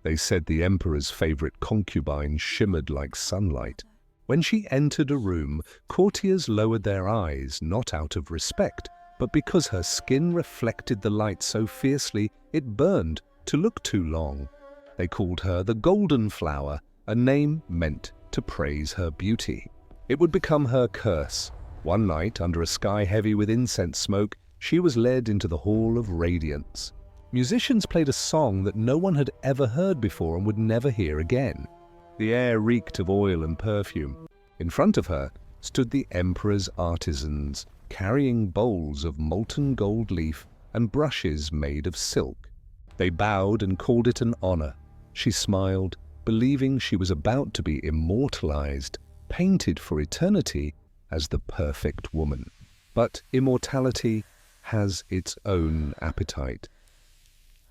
They said the emperor's favorite concubine shimmered like sunlight. When she entered a room, courtiers lowered their eyes, not out of respect, but because her skin reflected the light so fiercely it burned to look too long. They called her the Golden Flower, a name meant to praise her beauty. It would become her curse. One night, under a sky heavy with incense smoke, she was led into the Hall of Radiance. Musicians played a song that no one had ever heard before and would never hear again. The air reeked of oil and perfume. In front of her stood the emperor's artisans, carrying bowls of molten gold leaf and brushes made of silk. They bowed and called it an honor. She smiled, believing she was about to be immortalized, painted for eternity as the perfect woman. But immortality has its own appetite.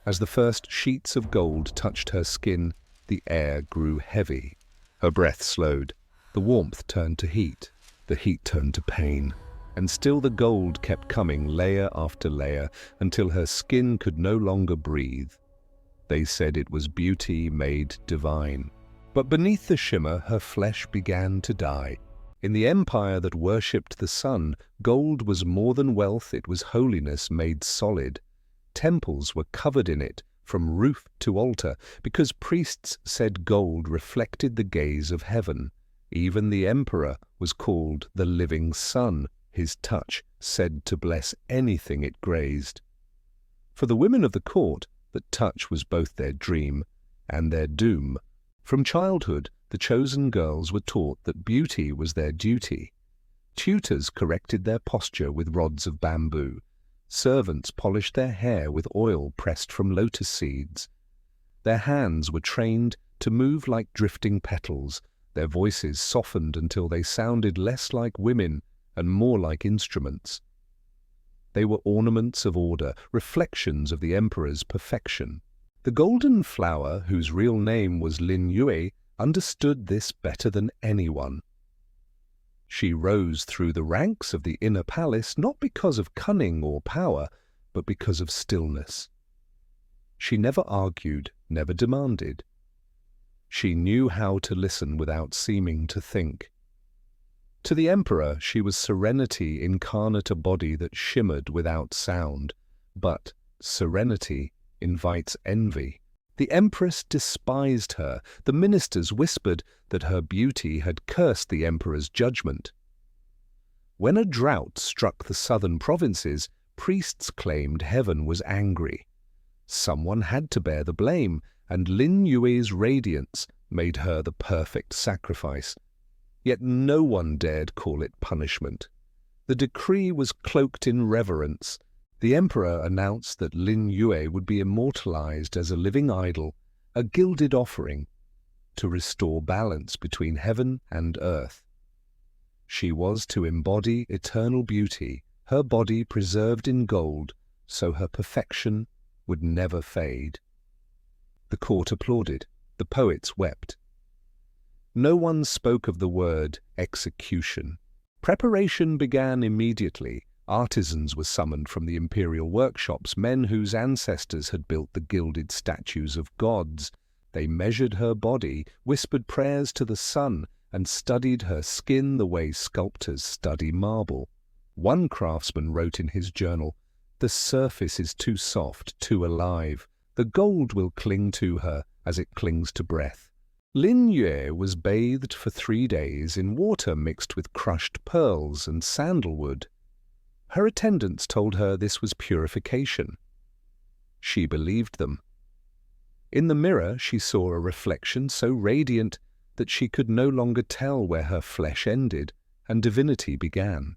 As the first sheets of gold touched her skin, the air grew heavy. Her breath slowed. The warmth turned to heat. The heat turned to pain. And still the gold kept coming layer after layer until her skin could no longer breathe. They said it was beauty made divine. But beneath the shimmer, her flesh began to die. In the empire that worshipped the sun, gold was more than wealth, it was holiness made solid. Temples were covered in it, from roof to altar, because priests said gold reflected the gaze of heaven. Even the emperor was called the living sun, his touch said to bless anything it grazed. For the women of the court, that touch was both their dream and their doom. From childhood, the chosen girls were taught that beauty was their duty. Tutors corrected their posture with rods of bamboo. Servants polished their hair with oil pressed from lotus seeds. Their hands were trained to move like drifting petals. Their voices softened until they sounded less like women and more like instruments. They were ornaments of order, reflections of the emperor's perfection. The Golden Flower, whose real name was Lin Yue, understood this better than anyone. She rose through the ranks of the inner palace not because of cunning or power, but because of stillness. She never argued, never demanded. She knew how to listen without seeming to think. To the emperor, she was serenity incarnate, a body that shimmered without sound. But serenity invites envy. The empress despised her. The ministers whispered that her beauty had cursed the emperor's judgment. When a drought struck the southern provinces, priests claimed heaven was angry. Someone had to bear the blame, and Lin Yue's radiance made her the perfect sacrifice. Yet no one dared call it punishment. The decree was cloaked in reverence. The emperor announced that Lin Yue would be immortalized as a living idol, a gilded offering, to restore balance between heaven and earth. She was to embody eternal beauty, her body preserved in gold, so her perfection would never fade. The court applauded. The poets wept. No one spoke of the word execution. Preparation began immediately. Artisans were summoned from the imperial workshops, men whose ancestors had built the gilded statues of gods. They measured her body, whispered prayers to the sun, and studied her skin the way sculptors study marble. One craftsman wrote in his journal, "The surface is too soft, too alive. The gold will cling to her as it clings to breath." Lin Yue was bathed for 3 days in water mixed with crushed pearls and sandalwood. Her attendants told her this was purification. She believed them. In the mirror, she saw a reflection so radiant that she could no longer tell where her flesh ended and divinity began.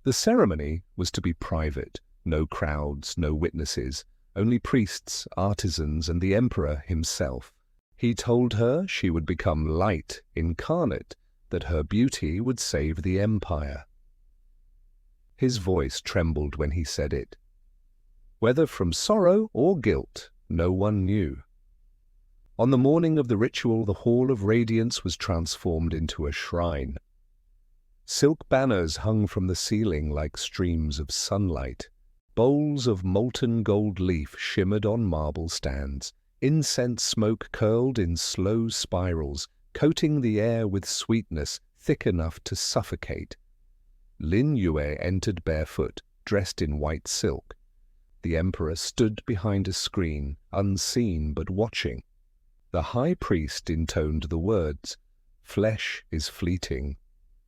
The ceremony was to be private, no crowds, no witnesses, only priests, artisans, and the emperor himself. He told her she would become light incarnate, that her beauty would save the empire. His voice trembled when he said it. Whether from sorrow or guilt, no one knew. On the morning of the ritual, the Hall of Radiance was transformed into a shrine. Silk banners hung from the ceiling like streams of sunlight. Bowls of molten gold leaf shimmered on marble stands. Incense smoke curled in slow spirals, coating the air with sweetness thick enough to suffocate. Lin Yue entered barefoot, dressed in white silk. The emperor stood behind a screen, unseen but watching. The high priest intoned the words, "Flesh is fleeting,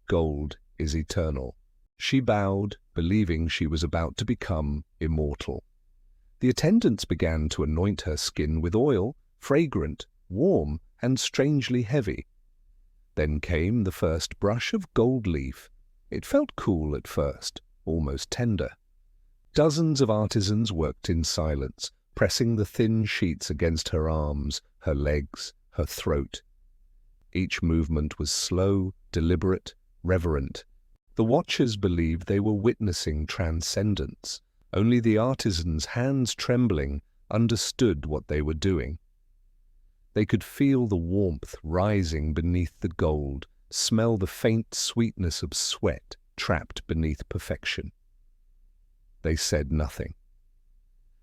gold is eternal." She bowed, believing she was about to become immortal. The attendants began to anoint her skin with oil, fragrant, warm, and strangely heavy. Then came the first brush of gold leaf. It felt cool at first, almost tender. Dozens of artisans worked in silence, pressing the thin sheets against her arms, her legs, her throat. Each movement was slow, deliberate, reverent. The watchers believed they were witnessing transcendence. Only the artisans, hands trembling, understood what they were doing. They could feel the warmth rising beneath the gold, smell the faint sweetness of sweat trapped beneath perfection. They said nothing.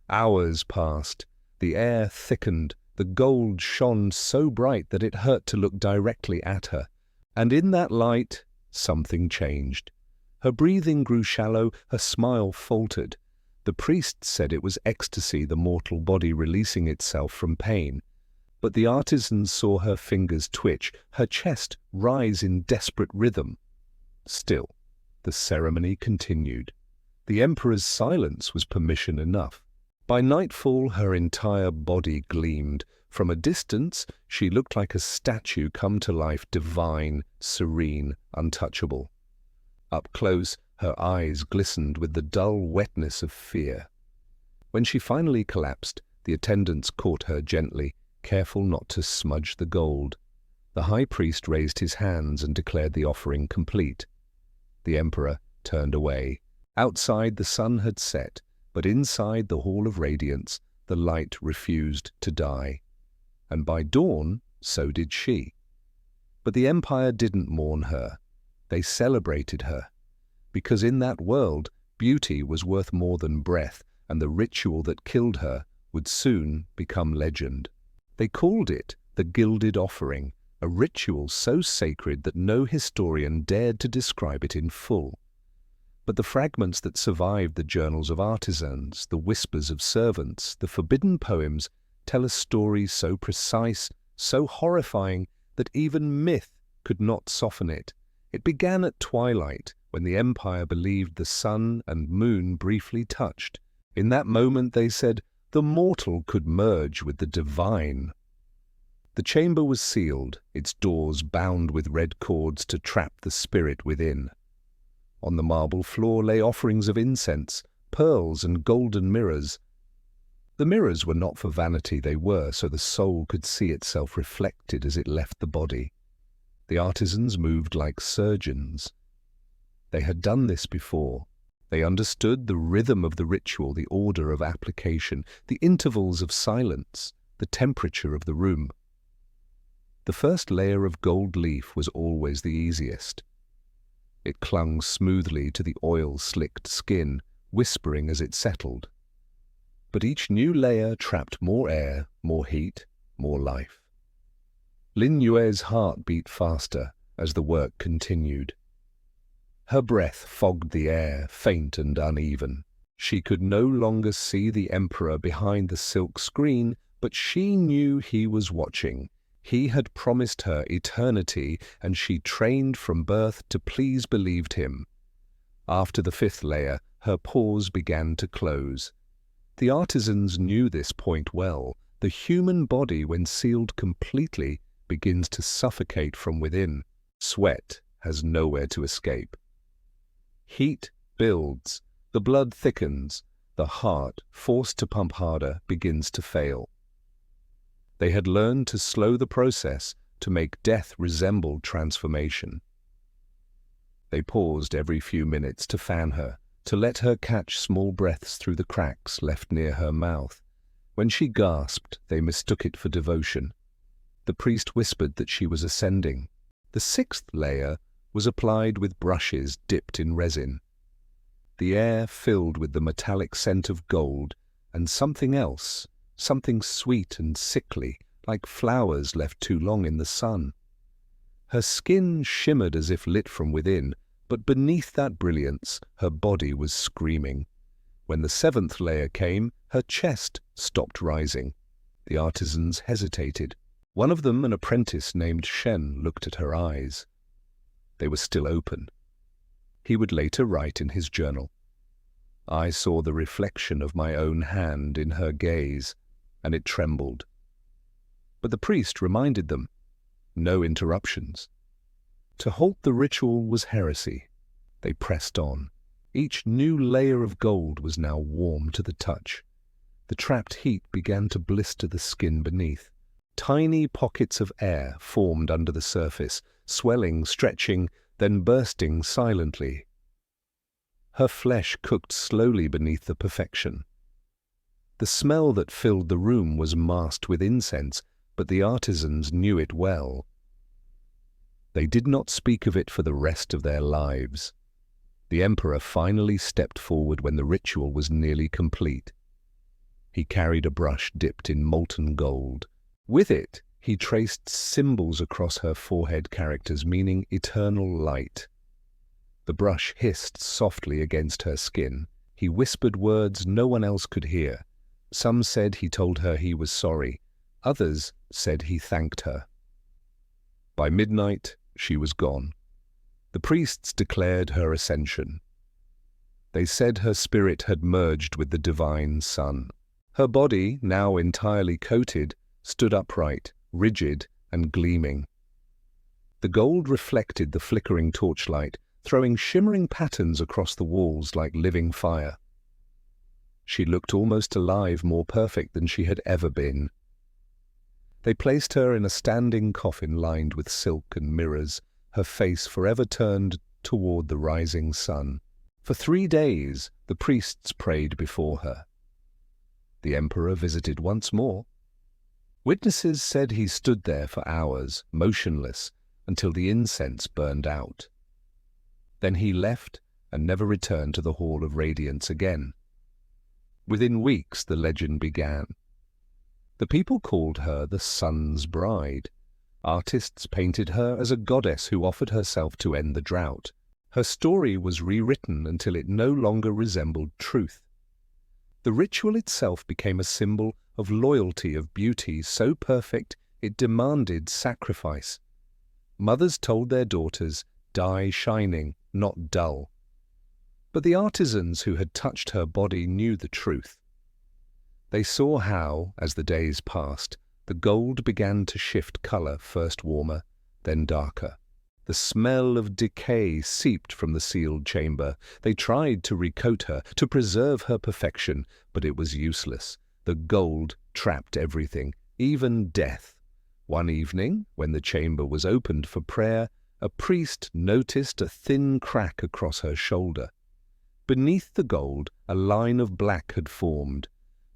Hours passed. The air thickened. The gold shone so bright that it hurt to look directly at her. And in that light, something changed. Her breathing grew shallow, her smile faltered. The priest said it was ecstasy, the mortal body releasing itself from pain. But the artisans saw her fingers twitch, her chest rise in desperate rhythm. Still, the ceremony continued. The emperor's silence was permission enough. By nightfall, her entire body gleamed. From a distance, she looked like a statue come to life, divine, serene, untouchable. Up close, her eyes glistened with the dull wetness of fear. When she finally collapsed, the attendants caught her gently, careful not to smudge the gold. The high priest raised his hands and declared the offering complete. The emperor turned away. Outside, the sun had set, but inside the Hall of Radiance, the light refused to die. And by dawn, so did she. But the empire didn't mourn her. They celebrated her. Because in that world, beauty was worth more than breath, and the ritual that killed her would soon become legend. They called it the Gilded Offering, a ritual so sacred that no historian dared to describe it in full. But the fragments that survived the journals of artisans, the whispers of servants, the forbidden poems, tell a story so precise, so horrifying, that even myth could not soften it. It began at twilight, when the empire believed the sun and moon briefly touched. In that moment, they said, the mortal could merge with the divine. The chamber was sealed, its doors bound with red cords to trap the spirit within. On the marble floor lay offerings of incense, pearls and golden mirrors. The mirrors were not for vanity, they were so the soul could see itself reflected as it left the body. The artisans moved like surgeons. They had done this before. They understood the rhythm of the ritual, the order of application, the intervals of silence, the temperature of the room. The first layer of gold leaf was always the easiest. It clung smoothly to the oil-slicked skin, whispering as it settled. But each new layer trapped more air, more heat, more life. Lin Yue's heart beat faster as the work continued. Her breath fogged the air, faint and uneven. She could no longer see the emperor behind the silk screen, but she knew he was watching. He had promised her eternity, and she trained from birth to please believed him. After the fifth layer, her pores began to close. The artisans knew this point well. The human body, when sealed completely, begins to suffocate from within. Sweat has nowhere to escape. Heat builds, the blood thickens, the heart, forced to pump harder, begins to fail. They had learned to slow the process, to make death resemble transformation. They paused every few minutes to fan her, to let her catch small breaths through the cracks left near her mouth. When she gasped, they mistook it for devotion. The priest whispered that she was ascending. The sixth layer was applied with brushes dipped in resin. The air filled with the metallic scent of gold and something else, something sweet and sickly, like flowers left too long in the sun. Her skin shimmered as if lit from within, but beneath that brilliance, her body was screaming. When the seventh layer came, her chest stopped rising. The artisans hesitated. One of them, an apprentice named Shen, looked at her eyes. They were still open. He would later write in his journal, "I saw the reflection of my own hand in her gaze, and it trembled." But the priest reminded them, no interruptions. To halt the ritual was heresy. They pressed on. Each new layer of gold was now warm to the touch. The trapped heat began to blister the skin beneath. Tiny pockets of air formed under the surface, swelling, stretching, then bursting silently. Her flesh cooked slowly beneath the perfection. The smell that filled the room was masked with incense, but the artisans knew it well. They did not speak of it for the rest of their lives. The emperor finally stepped forward when the ritual was nearly complete. He carried a brush dipped in molten gold. With it, he traced symbols across her forehead, characters meaning eternal light. The brush hissed softly against her skin. He whispered words no one else could hear. Some said he told her he was sorry. Others said he thanked her. By midnight, she was gone. The priests declared her ascension. They said her spirit had merged with the divine sun. Her body, now entirely coated, stood upright, rigid and gleaming. The gold reflected the flickering torchlight, throwing shimmering patterns across the walls like living fire. She looked almost alive, more perfect than she had ever been. They placed her in a standing coffin lined with silk and mirrors, her face forever turned toward the rising sun. For 3 days, the priests prayed before her. The emperor visited once more. Witnesses said he stood there for hours, motionless, until the incense burned out. Then he left and never returned to the Hall of Radiance again. Within weeks, the legend began. The people called her the Sun's Bride. Artists painted her as a goddess who offered herself to end the drought. Her story was rewritten until it no longer resembled truth. The ritual itself became a symbol of loyalty, of beauty so perfect it demanded sacrifice. Mothers told their daughters, "Die shining, not dull." But the artisans who had touched her body knew the truth. They saw how, as the days passed, the gold began to shift color, first warmer, then darker. The smell of decay seeped from the sealed chamber. They tried to recoat her, to preserve her perfection, but it was useless. The gold trapped everything, even death. One evening, when the chamber was opened for prayer, a priest noticed a thin crack across her shoulder. Beneath the gold, a line of black had formed.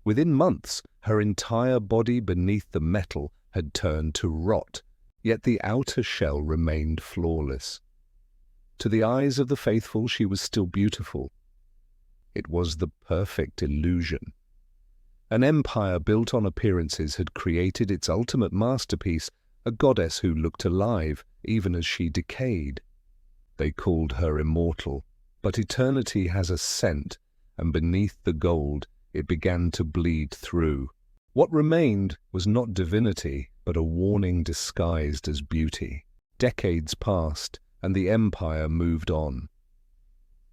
Within months, her entire body beneath the metal had turned to rot, yet the outer shell remained flawless. To the eyes of the faithful, she was still beautiful. It was the perfect illusion. An empire built on appearances had created its ultimate masterpiece, a goddess who looked alive, even as she decayed. They called her immortal, but eternity has a scent, and beneath the gold, it began to bleed through. What remained was not divinity, but a warning disguised as beauty. Decades passed, and the empire moved on.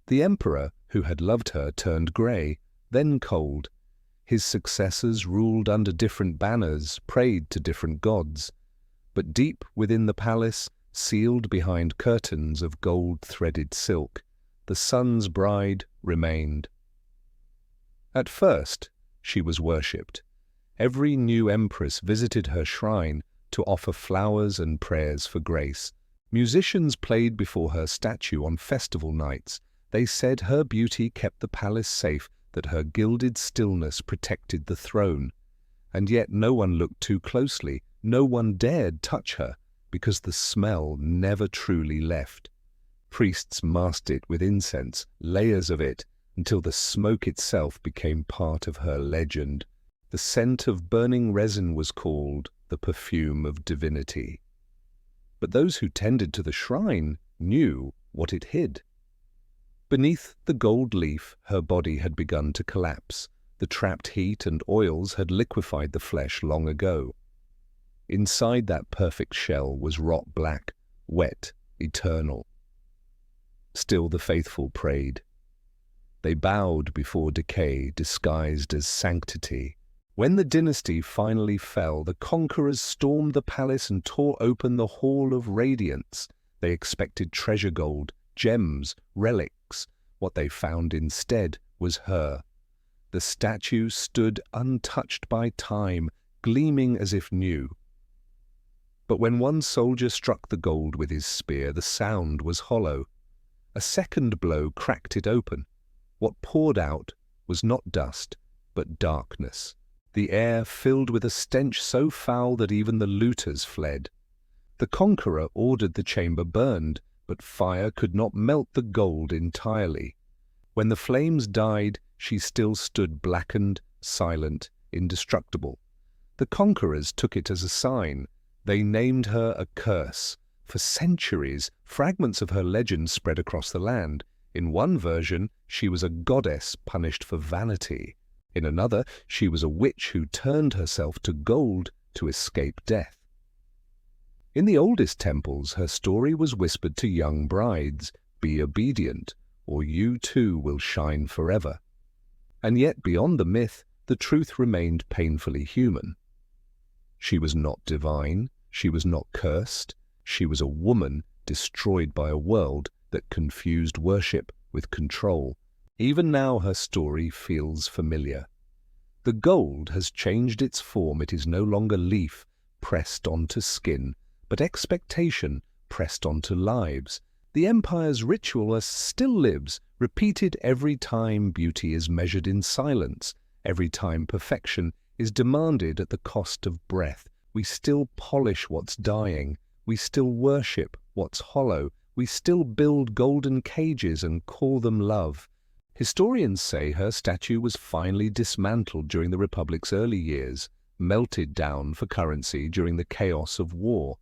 The emperor, who had loved her, turned grey, then cold. His successors ruled under different banners, prayed to different gods. But deep within the palace, sealed behind curtains of gold-threaded silk, the Sun's Bride remained. At first, she was worshipped. Every new empress visited her shrine to offer flowers and prayers for grace. Musicians played before her statue on festival nights. They said her beauty kept the palace safe, that her gilded stillness protected the throne. And yet no one looked too closely, no one dared touch her, because the smell never truly left. Priests masked it with incense, layers of it, until the smoke itself became part of her legend. The scent of burning resin was called the perfume of divinity. But those who tended to the shrine knew what it hid. Beneath the gold leaf, her body had begun to collapse. The trapped heat and oils had liquefied the flesh long ago. Inside that perfect shell was rot black, wet, eternal. Still the faithful prayed. They bowed before decay disguised as sanctity. When the dynasty finally fell, the conquerors stormed the palace and tore open the Hall of Radiance. They expected treasure gold, gems, relics. What they found instead was her. The statue stood untouched by time, gleaming as if new. But when one soldier struck the gold with his spear, the sound was hollow. A second blow cracked it open. What poured out was not dust, but darkness. The air filled with a stench so foul that even the looters fled. The conqueror ordered the chamber burned, but fire could not melt the gold entirely. When the flames died, she still stood blackened, silent, indestructible. The conquerors took it as a sign. They named her a curse. For centuries, fragments of her legend spread across the land. In one version, she was a goddess punished for vanity. In another, she was a witch who turned herself to gold to escape death. In the oldest temples, her story was whispered to young brides, "Be obedient, or you too will shine forever." And yet, beyond the myth, the truth remained painfully human. She was not divine, she was not cursed, she was a woman destroyed by a world that confused worship with control. Even now her story feels familiar. The gold has changed its form. It is no longer leaf pressed onto skin, but expectation pressed onto lives. The empire's ritual still lives, repeated every time beauty is measured in silence, every time perfection is demanded at the cost of breath. We still polish what's dying, we still worship what's hollow, we still build golden cages and call them love. Historians say her statue was finally dismantled during the Republic's early years, melted down for currency during the chaos of war.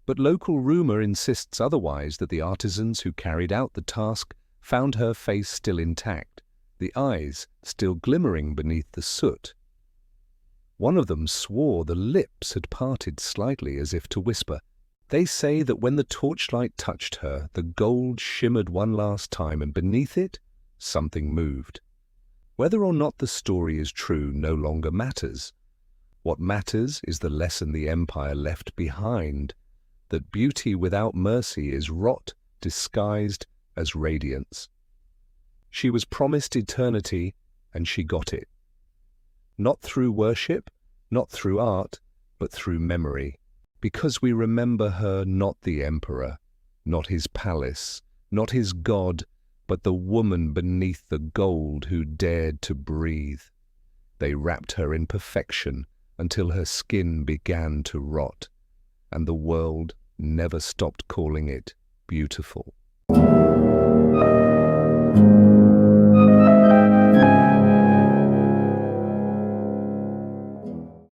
But local rumor insists otherwise, that the artisans who carried out the task found her face still intact, the eyes still glimmering beneath the soot. One of them swore the lips had parted slightly as if to whisper. They say that when the torchlight touched her, the gold shimmered one last time, and beneath it, something moved. Whether or not the story is true no longer matters. What matters is the lesson the empire left behind, that beauty without mercy is rot disguised as radiance. She was promised eternity, and she got it. Not through worship, not through art, but through memory. Because we remember her, not the emperor, not his palace, not his god, but the woman beneath the gold who dared to breathe. They wrapped her in perfection until her skin began to rot, and the world never stopped calling it beautiful.